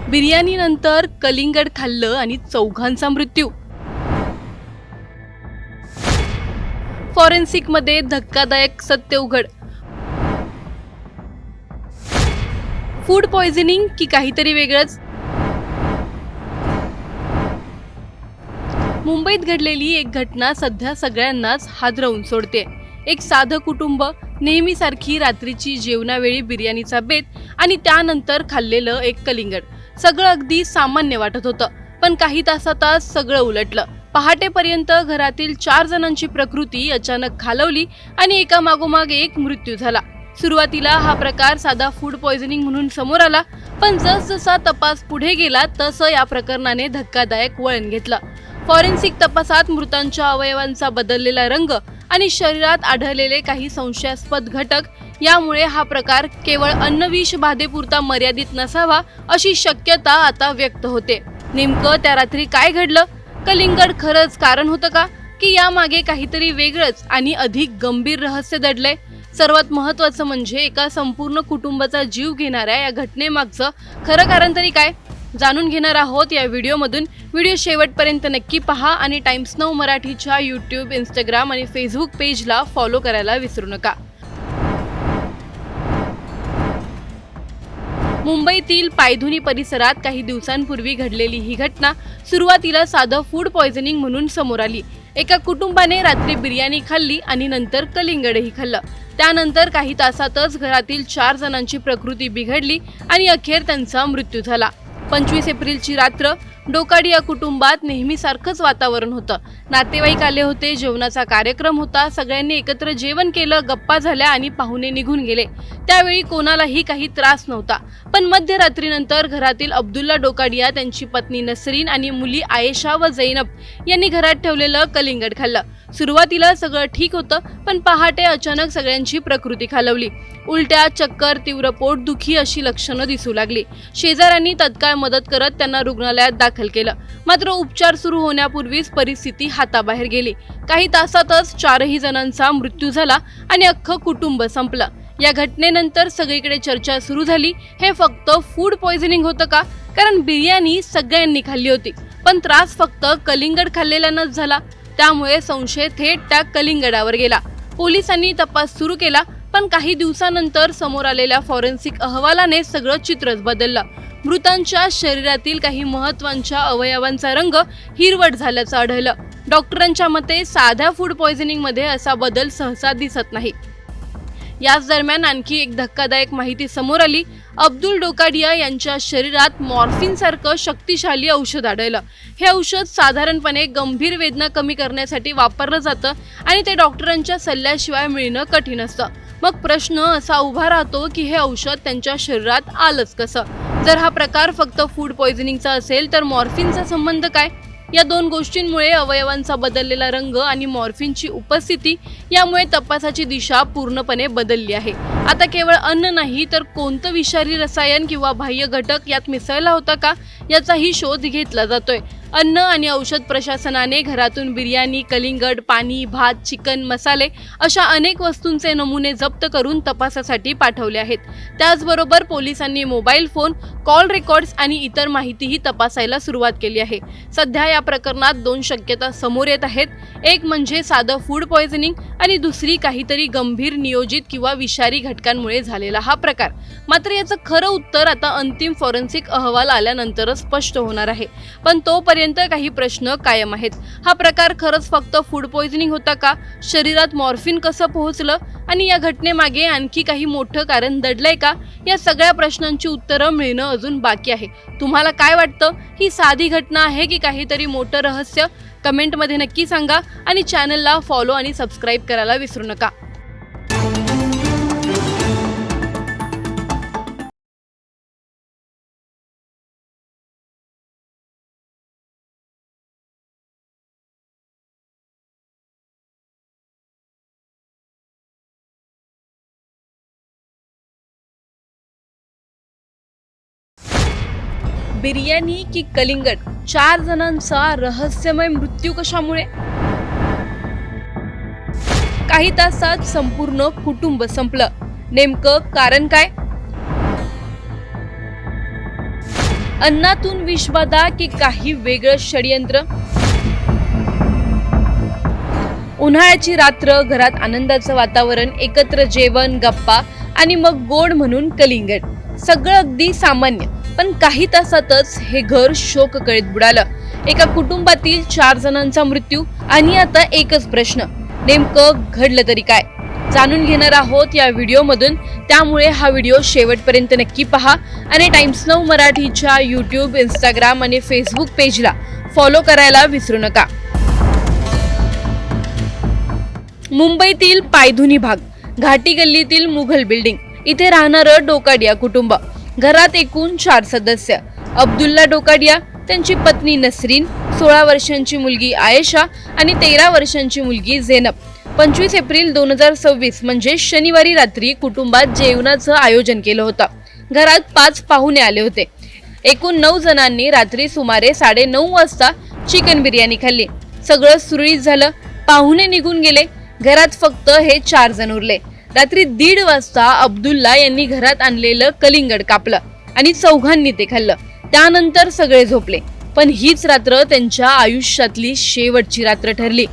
बिर्याणीनंतर कलिंगड खाल्लं आणि चौघांचा मृत्यू. फॉरेन्सिकमध्ये धक्कादायक सत्य उघड. फूड पॉयझनिंग की काहीतरी वेगळंच? मुंबईत घडलेली एक घटना सध्या सगळ्यांनाच हादरवून सोडते. एक साधं कुटुंब, नेहमीसारखी रात्रीची जेवणावेळी बिर्याणीचा बेत आणि त्यानंतर खाल्लेलं एक कलिंगड. सगळं अगदी सामान्य वाटत होतं, पण काही तासातच सगळं उलटलं. पहाटेपर्यंत घरातील 4 जणांची प्रकृती अचानक खालवली आणि एका मागोमाग एक मृत्यू झाला. सुरुवातीला हा प्रकार साधा फूड पॉयझनिंग म्हणून समोर आला, पण जसजसा तपास पुढे गेला तसं या प्रकरणाने धक्कादायक वळण घेतलं. फॉरेन्सिक तपासात मृतांच्या अवयवांचा बदललेला रंग आणि शरीरात आढळलेले काही संशयास्पद घटक यामुळे हा प्रकार केवळ अन्नविष बाधेपुरता मर्यादित नसावा अशी शक्यता आता व्यक्त होते. नेमकं त्या रात्री काय घडलं? कलिंगड खरंच कारण होतं का, की यामागे काहीतरी वेगळंच आणि अधिक गंभीर रहस्य दडलंय? सर्वात महत्त्वाचं म्हणजे एका संपूर्ण कुटुंबाचा जीव घेणाऱ्या या घटनेमागचं खरं कारण तरी काय, जाणून घेणार आहोत या व्हिडिओमधून. व्हिडिओ शेवटपर्यंत नक्की पहा आणि टाइम्स नाऊ मराठीच्या यूट्यूब, इंस्टाग्राम आणि फेसबुक पेजला फॉलो करायला विसरू नका. मुंबईतील पायधुनी परिसरात काही दिवसांपूर्वी घडलेली ही घटना सुरुवातीला साधं फूड पॉयझनिंग म्हणून समोर आली. एका कुटुंबाने रात्री बिर्याणी खाल्ली आणि नंतर कलिंगडही खाल्लं. त्यानंतर काही तासातच घरातील 4 जणांची प्रकृती बिघडली आणि अखेर त्यांचा मृत्यू झाला. 25 एप्रिलची रात्र. डोकाडी या कुटुंबात नेहमीसारखंच वातावरण होतं. नातेवाईक आले होते, जेवणाचा कार्यक्रम होता, सगळ्यांनी एकत्र जेवण केलं, गप्पा झाल्या आणि पाहुणे निघून गेले. त्यावेळी कोणालाही काही त्रास नव्हता. पण मध्यरात्रीनंतर घरातील अब्दुल्ला डोकाडिया, त्यांची पत्नी नसरीन आणि मुली आयेशा व जैनब यांनी घरात ठेवलेलं कलिंगड खाल्लं. सुरुवातीला सगळं ठीक होतं, पण पहाटे अचानक सगळ्यांची प्रकृती खालवली. उलट्या, चक्कर, तीव्र पोटदुखी अशी लक्षणं दिसू लागली. शेजाऱ्यांनी तत्काळ मदत करत त्यांना रुग्णालयात दाखल केलं. मात्र उपचार सुरू होण्यापूर्वीच परिस्थिती हाताबाहेर गेली. काही तासातच 4ही जणांचा मृत्यू झाला आणि अख्खं कुटुंब संपलं. या घटनेनंतर सगळीकडे चर्चा सुरू झाली. हे फक्त फूड पॉयझनिंग होतं का? कारण बिर्याणी सगळ्यांनी खाल्ली होती, पण त्रास फक्त कलिंगड खाल्लेल्यांनाच झाला. त्यामुळे संशय थेट त्या कलिंगडावर गेला. पोलिसांनी तपास सुरू केला, पण काही दिवसानंतर समोर आलेल्या फॉरेन्सिक अहवालाने सगळं चित्रच बदललं. मृतांच्या शरीरातील काही महत्त्वाच्या अवयवांचा रंग हिरवट झाल्याचं आढळलं. डॉक्टरांच्या मते साध्या फूड पॉयझनिंगमध्ये असा बदल सहसा दिसत नाही. याच दरम्यान आणखी एक धक्कादायक माहिती समोर आली. अब्दुल डोकाडिया यांच्या शरीरात मॉर्फिन सारखं शक्तिशाली औषध आढळलं. हे औषध साधारणपणे गंभीर वेदना कमी करण्यासाठी वापरलं जातं आणि ते डॉक्टरांच्या सल्ल्याशिवाय मिळणं कठीण असतं. मग प्रश्न असा उभा राहतो की हे औषध त्यांच्या शरीरात आलंच कसं? जर हा प्रकार फक्त फूड पॉयझनिंगचा असेल तर मॉर्फिनचा संबंध काय? या 2 गोष्टींमुळे अवयवांचा बदललेला रंग आणि मॉर्फिनची उपस्थिती यामुळे तपासाची दिशा पूर्णपणे बदलली आहे. आता केवळ अन्न नाही तर कोणतं विषारी रसायन किंवा बाह्य घटक यात मिसळला होता का याचाही शोध घेतला जातोय. अन्न आणि औषध प्रशासनाने घरातून बिर्याणी, कलिंगड, पाणी, भात, चिकन, मसाले अशा अनेक वस्तूंचे नमुने जप्त करून तपासासाठी पाठवले आहेत. त्याचबरोबर पोलिसांनी मोबाईल फोन, कॉल रेकॉर्ड्स आणि इतर माहितीही तपासायला सुरुवात केली आहे. सध्या या प्रकरणात 2 शक्यता समोर येत आहेत. एक म्हणजे साधं फूड पॉयझनिंग आणि दुसरी काहीतरी गंभीर नियोजित किंवा विषारी घटकांमुळे झालेला हा प्रकार. मात्र याचं खरं उत्तर आता अंतिम फॉरेन्सिक अहवाल आल्यानंतरच स्पष्ट होणार आहे. पण तोपर्यंत काही प्रश्न कायम आहेत. हा प्रकार खरंच फक्त फूड पॉयझनिंग होता का? शरीरात मॉर्फिन कसं पोहोचलं? आणि या घटनेमागे आणखी काही मोठं कारण दडलंय का? या सगळ्या प्रश्नांची उत्तरं मिळणं अजून बाकी आहे. तुम्हाला काय वाटतं? ही साधी घटना आहे की काहीतरी मोठं रहस्य? कमेंटमध्ये नक्की सांगा आणि चॅनलला फॉलो आणि सबस्क्राईब करायला विसरू नका. बिर्याणी की कलिंगड? 4 जणांचा रहस्यमय मृत्यू कशामुळे? काही तासात संपूर्ण कुटुंब संपलं. नेमकं कारण काय? अन्नातून विषबाधा की काही वेगळं षडयंत्र? उन्हाळ्याची रात्र, घरात आनंदाचं वातावरण, एकत्र जेवण, गप्पा आणि मग गोड म्हणून कलिंगड. सगळं अगदी सामान्य, पण काही तासातच हे घर शोककळीत बुडालं. एका कुटुंबातील 4 जणांचा मृत्यू आणि आता एकच प्रश्न, नेमकं घडलं तरी काय? जाणून घेणार आहोत या व्हिडिओमधून. त्यामुळे हा व्हिडिओ शेवटपर्यंत नक्की पहा आणि टाइम्स नाऊ मराठीच्या यूट्यूब, इंस्टाग्राम आणि फेसबुक पेजला फॉलो करायला विसरू नका. मुंबईतील पायधुनी भाग, घाटी गल्लीतील मुघल बिल्डिंग, इथे राहणारं डोकाडिया कुटुंब. घरात एकूण 4 सदस्य. अब्दुल्ला डोकाडिया, त्यांची पत्नी नसरीन, 16 वर्षांची मुलगी आयेशा आणि 13 वर्षांची मुलगी झेनब. 25 एप्रिल 2026 म्हणजे शनिवारी रात्री कुटुंबात जेवणाचं आयोजन केलं होतं. घरात 5 पाहुणे आले होते. एकूण 9 जणांनी रात्री सुमारे 9:30 वाजता चिकन बिर्याणी खाल्ली. सगळं सुरळीत झालं. पाहुणे निघून गेले. घरात फक्त हे 4 जण उरले. रात्री 1:30 वाजता अब्दुल्ला यांनी घरात आणलेलं कलिंगड कापलं आणि चौघांनी ते खाल्लं. त्यानंतर सगळे झोपले. पण हीच रात्र त्यांच्या आयुष्यातली शेवटची रात्र ठरली.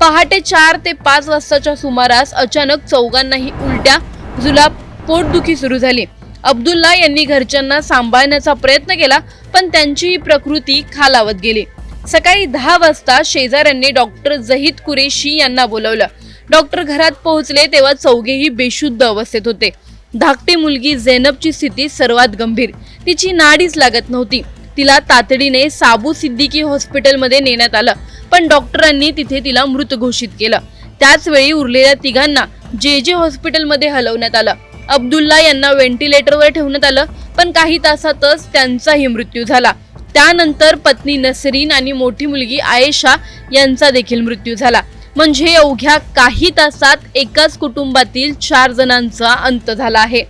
पहाटे 4 ते 5 वाजताच्या सुमारास अचानक चौघांनाही उलट्या, जुलाब, पोटदुखी सुरू झाली. अब्दुल्ला यांनी घरच्यांना सांभाळण्याचा प्रयत्न केला, पण त्यांची प्रकृती खालावत गेली. सकाळी 10 वाजता शेजाऱ्यांनी डॉक्टर जहीद कुरेशी यांना बोलवलं. डॉक्टर घरात पोहोचले तेव्हा चौघेही बेशुद्ध अवस्थेत होते. धाकटी मुलगी झेनबची स्थिती सर्वात गंभीर. तिची नाडीच लागत नव्हती. तिला तातडीने साबू सिद्दीकी हॉस्पिटलमध्ये नेण्यात आलं, पण डॉक्टरांनी तिथे तिला मृत घोषित केलं. त्याच वेळी उरलेल्या तिघांना जे हॉस्पिटलमध्ये हलवण्यात आलं. अब्दुल्ला यांना व्हेंटिलेटरवर ठेवण्यात आलं, पण काही तासातच त्यांचाही मृत्यू झाला. त्यानंतर पत्नी नसरीन आणि मोठी मुलगी आयेशा यांचा देखील मृत्यू झाला. म्हणजे अवघ्या काही तासात एकाच कुटुंबातील 4 जणांचा अंत झाला आहे.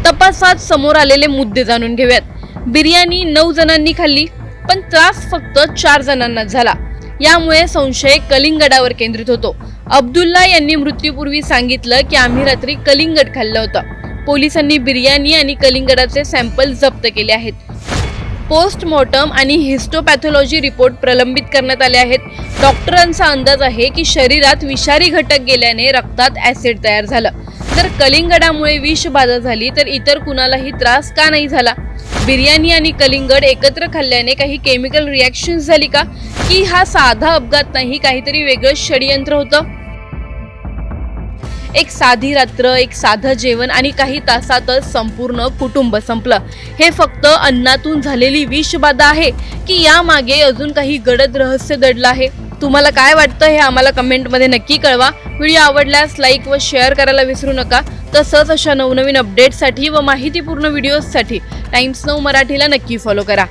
तपासात समोर आलेले मुद्दे जाणून घेऊयात. बिर्याणी 9 जणांनी खाल्ली, पण त्रास फक्त 4 जणांनाच झाला. यामुळे संशय कलिंगडावर केंद्रित होतो. अब्दुल्ला यांनी मृत्यूपूर्वी सांगितलं की आम्ही रात्री कलिंगड खाल्लं होतं. पोलिसांनी बिर्याणी आणि कलिंगडाचे सॅम्पल जप्त केले आहेत. पोस्टमॉर्टम आणि हिस्टोपॅथॉलॉजी रिपोर्ट प्रलंबित करण्यात आले आहेत. डॉक्टरांचा अंदाज आहे की शरीरात विषारी घटक गेल्याने रक्तात ऍसिड तयार झालं. जर कलिंगडामुळे विषबाधा झाली तर इतर कुणालाही त्रास का नाही झाला? बिर्याणी आणि कलिंगड एकत्र खाल्ल्याने काही केमिकल रिॲक्शन झाली का? की हा साधा अपघात नाही, काहीतरी वेगळं षडयंत्र होतं? एक साधी रात्र, एक साधं जेवण आणि काही तासातच संपूर्ण कुटुंब संपलं. हे फक्त अन्नातून झालेली विषबाधा आहे की यामागे अजून काही गडद रहस्य दडलं आहे? तुम्हाला काय वाटतं हे आम्हाला कमेंटमध्ये नक्की कळवा. व्हिडिओ आवडल्यास लाईक व शेअर करायला विसरू नका. तसंच अशा नवनवीन अपडेट्ससाठी व माहितीपूर्ण व्हिडिओजसाठी टाइम्स नाऊ मराठीला नक्की फॉलो करा.